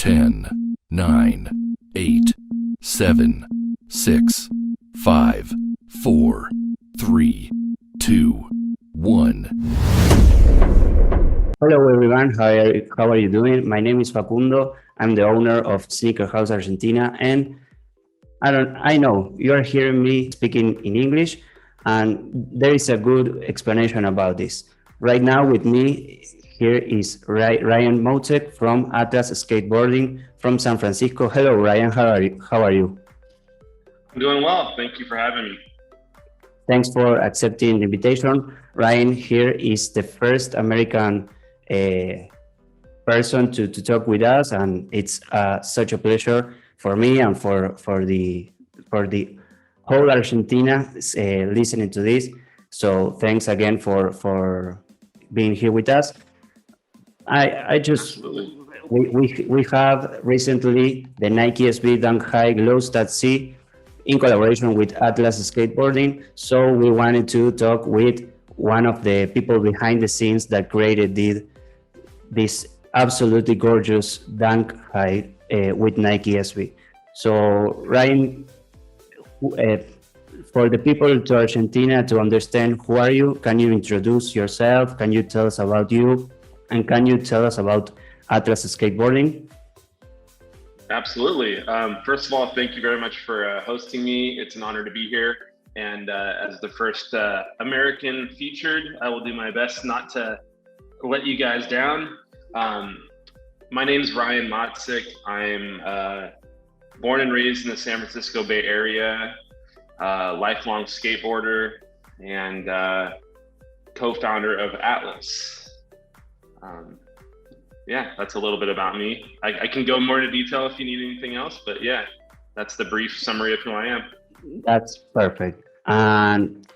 10, 9, 8, 7, 6, 5, 4, 3, 2, 1. Hello everyone, how are you doing? My name is Facundo. I'm the owner of SneakerHouse Argentina, and I know you are hearing me speaking in English, and there is a good explanation about this. Right now with me here is Ryen Motzek from Atlas Skateboarding from San Francisco. Hello Ryen, how are you? I'm doing well. Thank you for having me. Thanks for accepting the invitation. Ryen here is the first American person to talk with us, and it's such a pleasure for me and for the whole Argentina listening to this. So thanks again for being here with us. We have recently the Nike SB Dunk High Glows.c in collaboration with Atlas Skateboarding. So we wanted to talk with one of the people behind the scenes that created this absolutely gorgeous Dunk High with Nike SB. So Ryen, for the people to Argentina to understand who are you, can you introduce yourself? Can you tell us about you? And can you tell us about Atlas Skateboarding? Absolutely. First of all, thank you very much for hosting me. It's an honor to be here. And as the first American featured, I will do my best not to let you guys down. My name is Ryen Motzek. I'm born and raised in the San Francisco Bay Area, lifelong skateboarder, and co-founder of Atlas. Yeah, that's a little bit about me. I can go more into detail if you need anything else, but yeah, that's the brief summary of who I am. That's perfect. And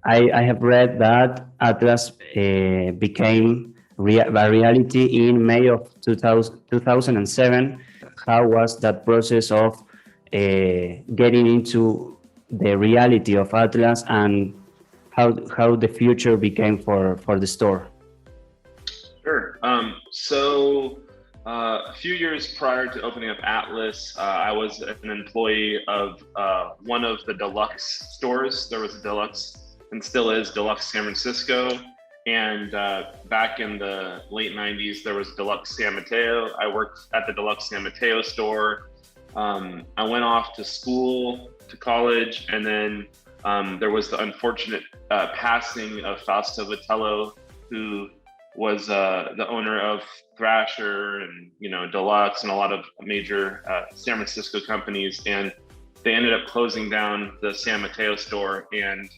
I have read that Atlas became a reality in May of 2007. How was that process of getting into the reality of Atlas, and how the future became for the store? Sure. So a few years prior to opening up Atlas, I was an employee of one of the Deluxe stores. There was a Deluxe, and still is, Deluxe San Francisco. And back in the late 90s, there was Deluxe San Mateo. I worked at the Deluxe San Mateo store. I went off to school, to college, and then there was the unfortunate passing of Fausto Vitello, who was the owner of Thrasher and Deluxe and a lot of major San Francisco companies, and they ended up closing down the San Mateo store. And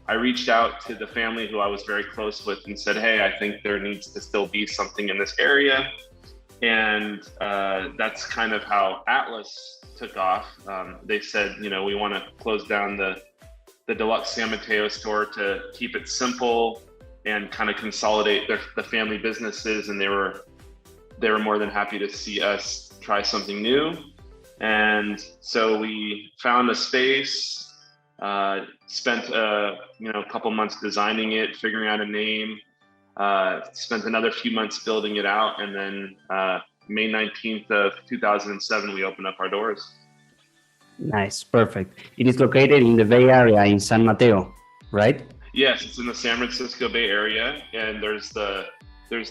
I reached out to the family who I was very close with and said, hey, I think there needs to still be something in this area. And that's kind of how Atlas took off. They said, we want to close down the Deluxe San Mateo store to keep it simple and kind of consolidate the family businesses, and they were more than happy to see us try something new. And so we found a space, spent a couple months designing it, figuring out a name, spent another few months building it out, and then May 19th of 2007 we opened up our doors. Nice, perfect. It is located in the Bay Area in San Mateo, right? Yes, it's in the San Francisco Bay Area, and there's the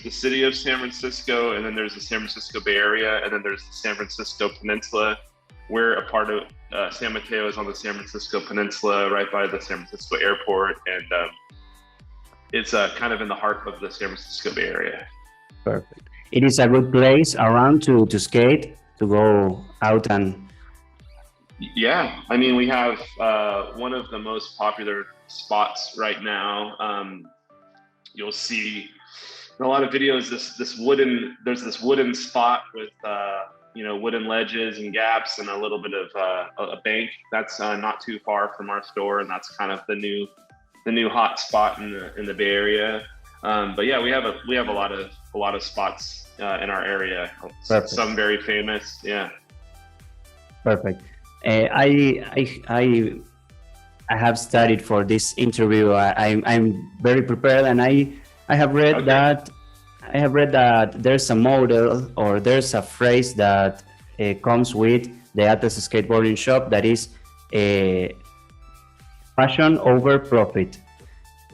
city of San Francisco, and then there's the San Francisco Bay Area, and then there's the San Francisco Peninsula. We're a part of San Mateo is on the San Francisco Peninsula, right by the San Francisco airport, and it's kind of in the heart of the San Francisco Bay Area. Perfect. It is a good place around to skate, to go out and... Yeah, I mean, we have one of the most popular spots right now. You'll see in a lot of videos there's this wooden spot with wooden ledges and gaps and a little bit of a bank. That's not too far from our store, and that's kind of the new hot spot in the Bay Area. But yeah, we have a lot of spots in our area. Perfect. Some very famous. Yeah. Perfect. I have studied for this interview. I'm very prepared, and I have read that I have read that there's a model or there's a phrase that comes with the Atlas skateboarding shop that is passion over profit.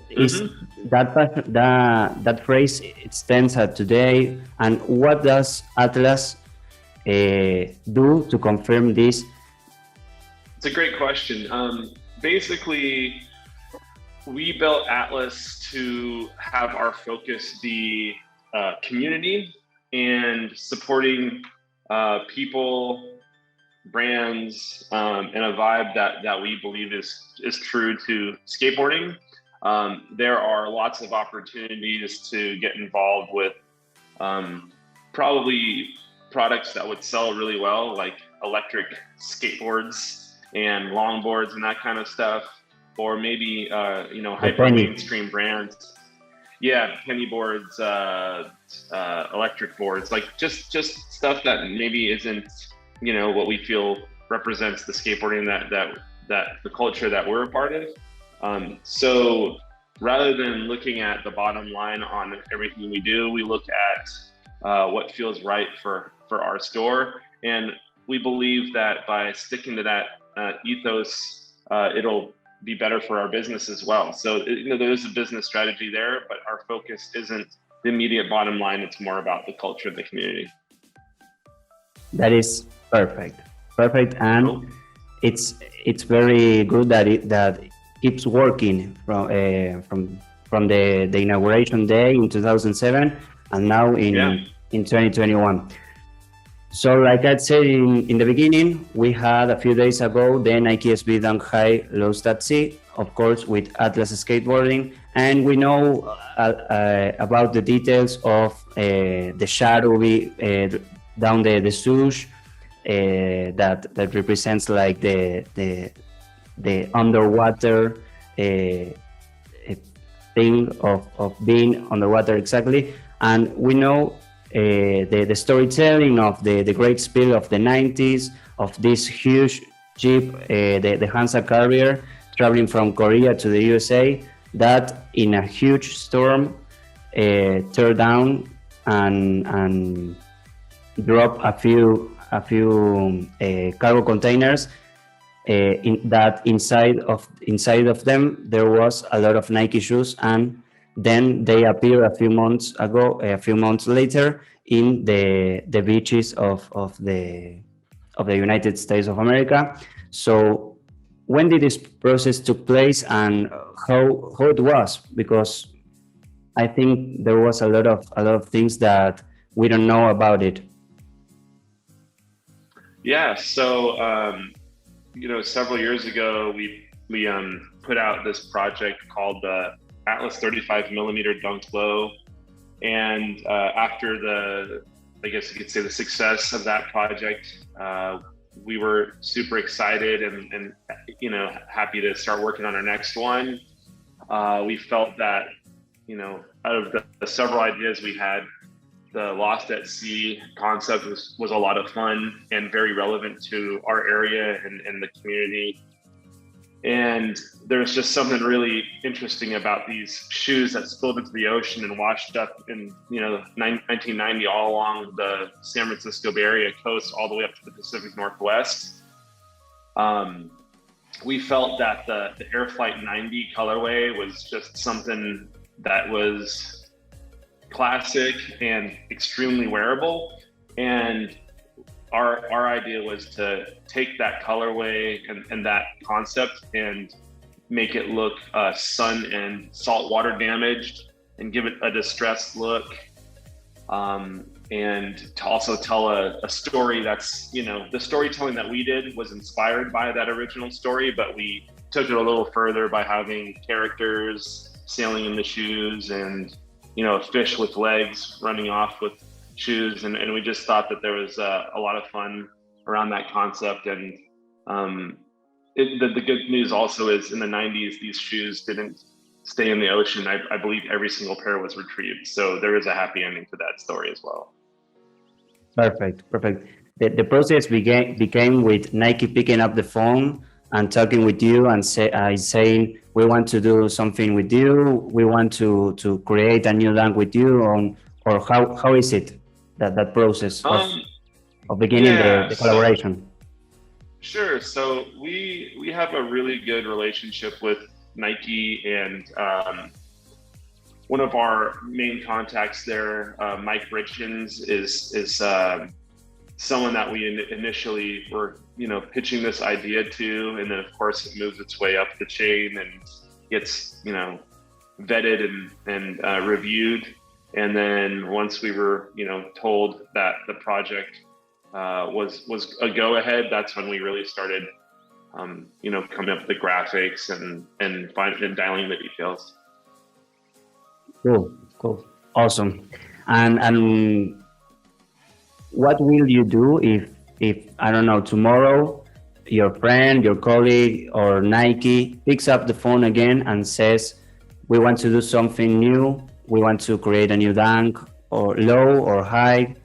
Is that phrase it stands at today, and what does Atlas do to confirm this? It's a great question. Basically, we built Atlas to have our focus be community and supporting people, brands, and a vibe that we believe is true to skateboarding. There are lots of opportunities to get involved with probably products that would sell really well, like electric skateboards and longboards and that kind of stuff, or maybe hyper mainstream brands. Yeah, penny boards, electric boards, like just stuff that maybe isn't what we feel represents the skateboarding that the culture that we're a part of. So rather than looking at the bottom line on everything we do, we look at what feels right for our store. And we believe that by sticking to that ethos, it'll be better for our business as well. So there is a business strategy there, but our focus isn't the immediate bottom line. It's more about the culture of the community. That is perfect. And it's very good that it keeps working from the inauguration day in 2007 and now in 2021. So like I said in the beginning, we had a few days ago the Nike SB Dunk High Lows at Sea, of course, with Atlas Skateboarding. And we know about the details of the shadowy down the swoosh that represents like the underwater thing of being underwater exactly. And we know the storytelling of the great spill of the 90s, of this huge Jeep, the Hansa Carrier, traveling from Korea to the USA, that in a huge storm tore down and dropped a few cargo containers. Inside of them there was a lot of Nike shoes, and then they appear a few months later in the beaches of the United States of America. So when did this process took place and how it was? Because I think there was a lot of things that we don't know about it. Yeah, so several years ago we put out this project called the Atlas 35 millimeter Dunk Low, and after I guess you could say the success of that project, we were super excited and happy to start working on our next one. We felt that out of the several ideas we had, the Lost at Sea concept was a lot of fun and very relevant to our area and the community. And there's just something really interesting about these shoes that spilled into the ocean and washed up in 1990 all along the San Francisco Bay Area coast all the way up to the Pacific Northwest. We felt that the Air Flight 90 colorway was just something that was classic and extremely wearable. And our idea was to take that colorway and that concept and make it look sun and saltwater damaged and give it a distressed look. And to also tell a story that's, the storytelling that we did was inspired by that original story, but we took it a little further by having characters sailing in the shoes and, a fish with legs running off with shoes. And we just thought that there was a lot of fun around that concept. And the good news also is in the 90s, these shoes didn't stay in the ocean. I believe every single pair was retrieved. So there is a happy ending to that story as well. Perfect. The process became with Nike picking up the phone and talking with you and saying, we want to do something with you. We want to create a new dunk with you or how is it that process of beginning the collaboration? Sure. So we have a really good relationship with Nike, and one of our main contacts there, Mike Richens, is someone that we initially were, pitching this idea to, and then of course it moves its way up the chain and gets, vetted and reviewed. And then once we were, told that the project was a go ahead, that's when we really started, coming up with the graphics and dialing the details. Cool, awesome. And what will you do if I don't know, tomorrow your friend, your colleague, or Nike picks up the phone again and says, we want to do something new, we want to create a new dunk, or low or high?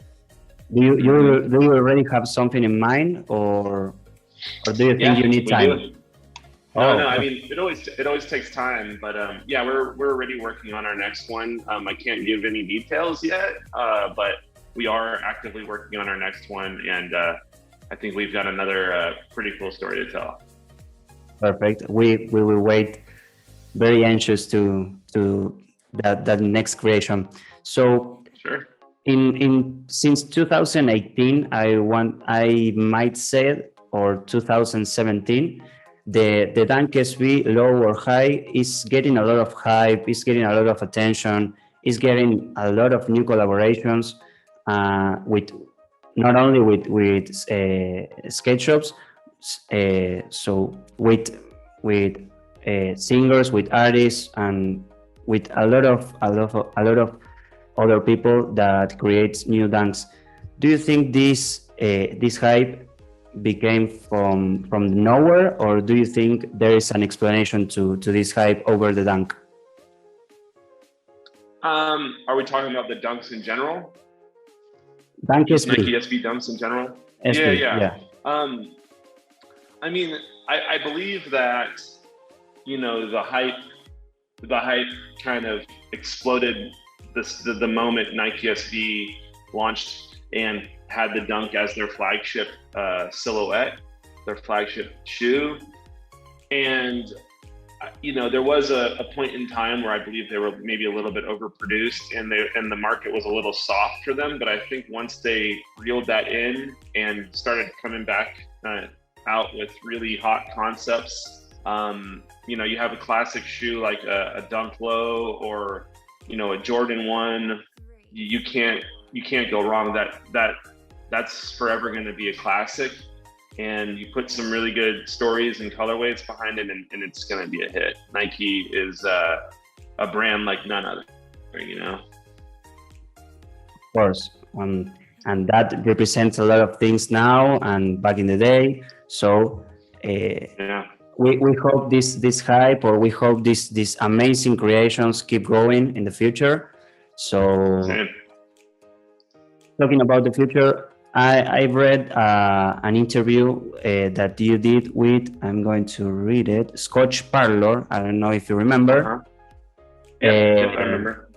Do you already have something in mind, or do you think you need time? No, I mean, it always takes time, but we're already working on our next one. I can't give any details yet, but we are actively working on our next one, and I think we've got another pretty cool story to tell. Perfect. We will wait, very anxious to that next creation. So sure. Since 2018, I might say, or 2017, the Dunk SV, low or high, is getting a lot of hype, is getting a lot of attention, is getting a lot of new collaborations with not only with skate shops, so with singers, with artists, and with a lot of other people that creates new dunks. Do you think this hype became from nowhere, or do you think there is an explanation to this hype over the dunk? Are we talking about the dunks in general? Dunk SV. Nike SB dunks in general? SV, yeah. I mean, I believe that, the hype kind of exploded the moment Nike SB launched and had the dunk as their flagship silhouette, their flagship shoe. And, there was a point in time where I believe they were maybe a little bit overproduced and the market was a little soft for them. But I think once they reeled that in and started coming back out with really hot concepts, you have a classic shoe like a Dunk Low or, a Jordan 1, you can't go wrong. That's forever going to be a classic. And you put some really good stories and colorways behind it, and it's going to be a hit. Nike is a brand like none other, Of course, and that represents a lot of things now and back in the day. So we hope this hype, or we hope these amazing creations keep growing in the future. So talking about the future, I've read an interview that you did with, I'm going to read it, Scotch Parlor. I don't know if you remember. Yeah, I remember.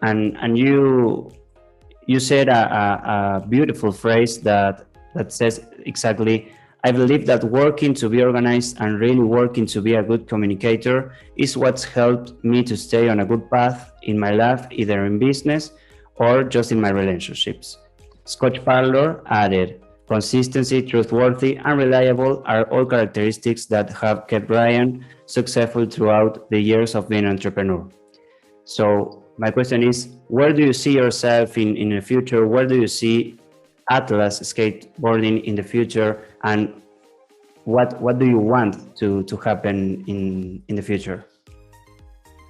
And you said a beautiful phrase that says exactly, I believe that working to be organized and really working to be a good communicator is what's helped me to stay on a good path in my life, either in business or just in my relationships. Scotch Parlor added, consistency, trustworthy, and reliable are all characteristics that have kept Ryen successful throughout the years of being an entrepreneur. So my question is, where do you see yourself in the future? Where do you see Atlas skateboarding in the future? And what do you want to happen in the future?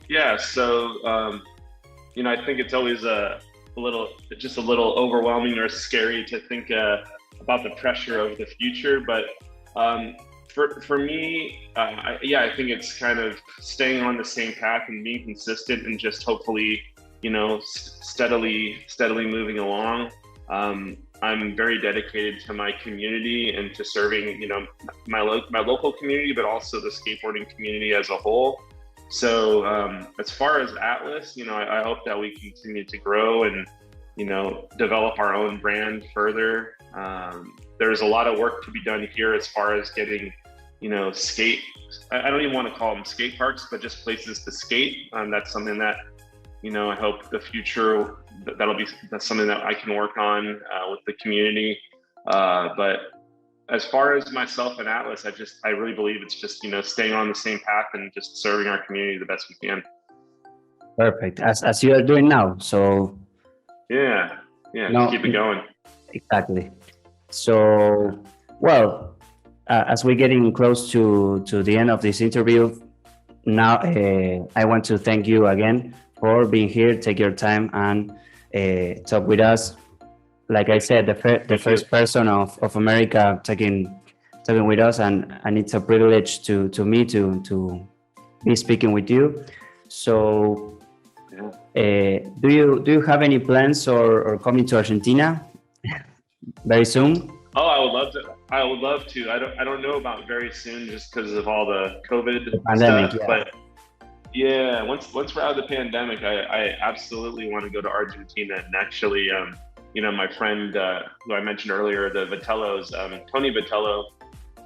Yeah, so, I think it's always a little overwhelming or scary to think about the pressure of the future. But for me, I think it's kind of staying on the same path and being consistent and just hopefully, steadily moving along. I'm very dedicated to my community and to serving, my local community, but also the skateboarding community as a whole. So as far as Atlas, I hope that we continue to grow and develop our own brand further. There's a lot of work to be done here as far as getting, I don't even want to call them skate parks, but just places to skate. That's something that, I hope the future, that's something that I can work on with the community. But as far as myself and Atlas, I really believe it's just, staying on the same path and just serving our community the best we can. Perfect. As you are doing now. So yeah, keep it going. Exactly. So, well, as we're getting close to the end of this interview, now I want to thank you again for being here, take your time and talk with us. Like I said, the first person of America talking with us, and it's a privilege to me to be speaking with you. So, do you have any plans or coming to Argentina very soon? Oh, I would love to. I don't know about very soon just because of all the COVID pandemic, stuff. yeah. But yeah, once we're out of the pandemic, I absolutely want to go to Argentina. And actually, my friend who I mentioned earlier, the Vitellos, Tony Vitello,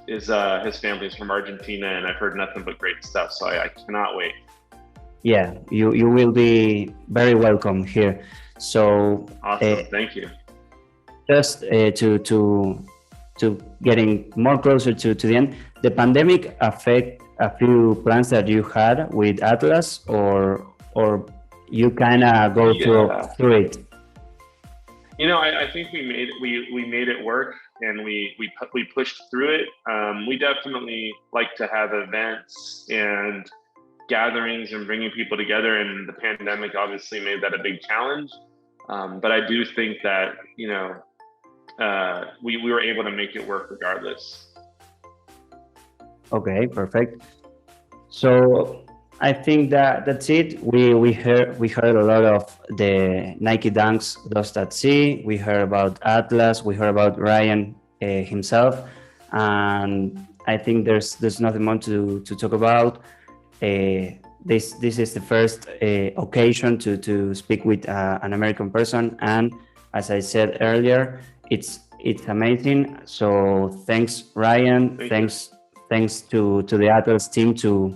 is his family's from Argentina, and I've heard nothing but great stuff. So I cannot wait. Yeah, you will be very welcome here. So awesome, thank you. Just to getting more closer to the end, the pandemic affect a few plans that you had with Atlas, or you kind of go through it? I think we made it work, and we pushed through it. We definitely like to have events and gatherings and bringing people together, and the pandemic obviously made that a big challenge. But I do think that we were able to make it work regardless. Okay, perfect. So I think that's it. We heard a lot of the Nike Dunks Dust at Sea. We heard about Atlas. We heard about Ryen himself, and I think there's nothing more to talk about. This is the first occasion to speak with an American person, and as I said earlier, it's amazing. So thanks, Ryen. Thanks to the Atlas team to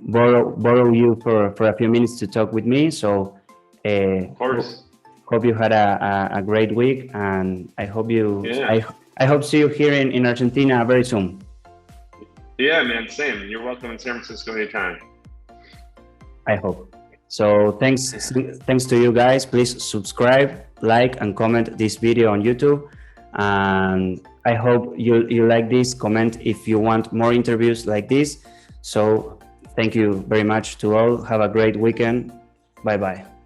borrow you for a few minutes to talk with me. So of course, hope you had a great week, and I hope I hope see you here in Argentina very soon. Yeah, man, same. You're welcome in San Francisco anytime. I hope. So thanks to you guys. Please subscribe, like, and comment this video on YouTube. And I hope you like this. Comment if you want more interviews like this. So thank you very much to all. Have a great weekend. Bye-bye.